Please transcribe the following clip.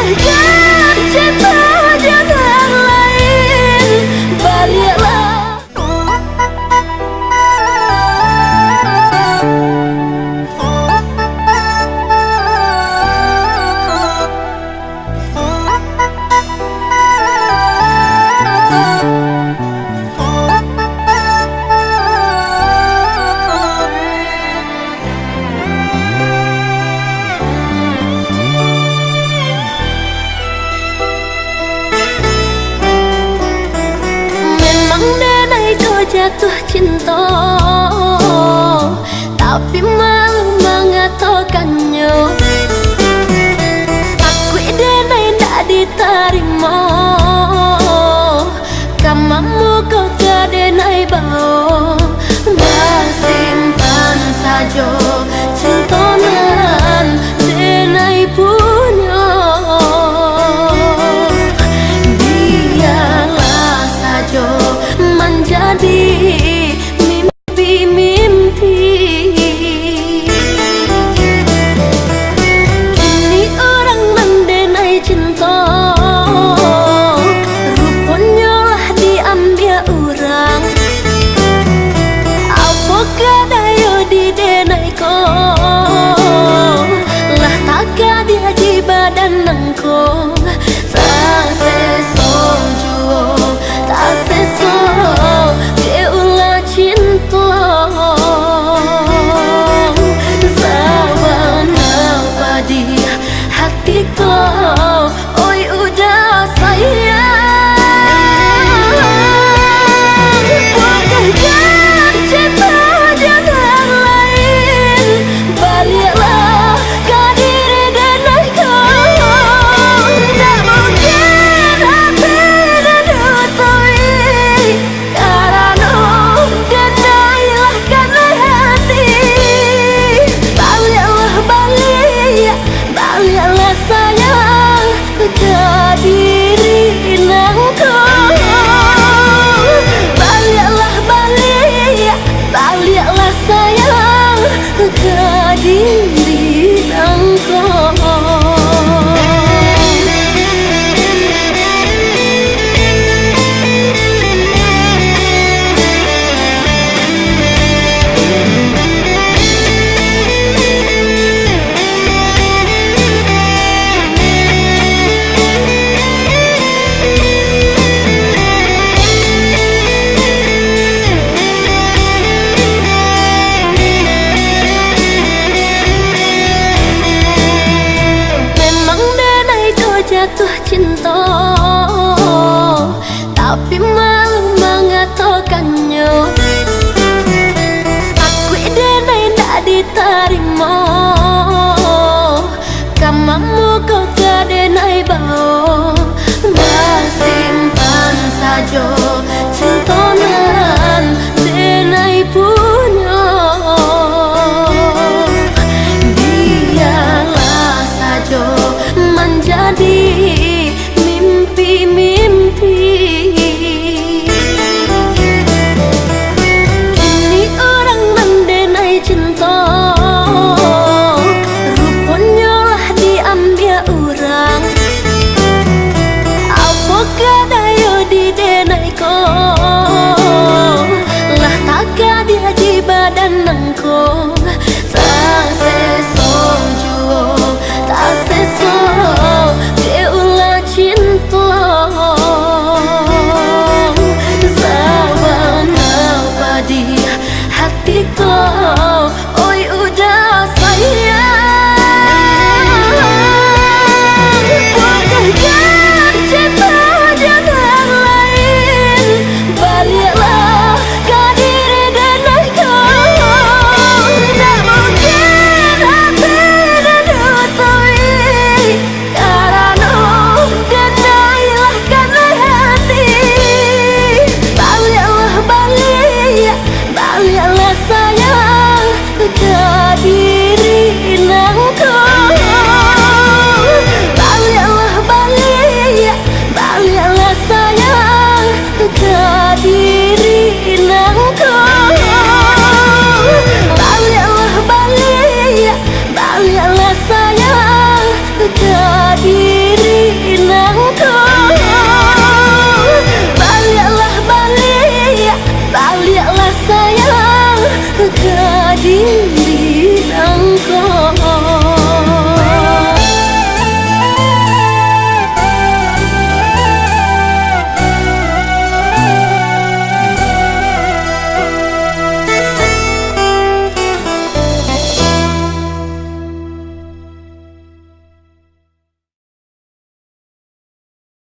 bagaikan cinta jangan lain, baliklah. Jatuh cinta tapi malu mengatakannya. Aku denai tak diterima, kamamu kau denai bau. Bersimpan saja cinta nan denai punya. Biarlah saja menjadi mimpi-mimpi. Kini orang mendenai cinta, rupanya lah diambil orang. Apakah daya didenai kau, lah takkan dia di badan engkau. Tak sesong jua, tak sesong keulah cinta. Sawana padi hati kau, oi udah sayang. Bagaikan cinta jangan lain, baliklah ke diri denai kau. Tak mungkin hati didutui, karena denailah karena hati. Baliklah balik, baliklah sayang ke diri nangkau. Baliklah balik, baliklah sayang ke diri nangkau. Jatuh cinta tapi malu mengatakannya. Aku denai tak diterima, kamamu kau denai bau. Bersimpan saja cinta nan denai punya. Biarlah saja menjadi mimpi-mimpi. Kini orang mendenai cinta, rupanya lah diambil orang. Apakah daya didenai kau, lah takkan dia di badan engkau. Tak sesong jua, tak sesong keulah sayang gading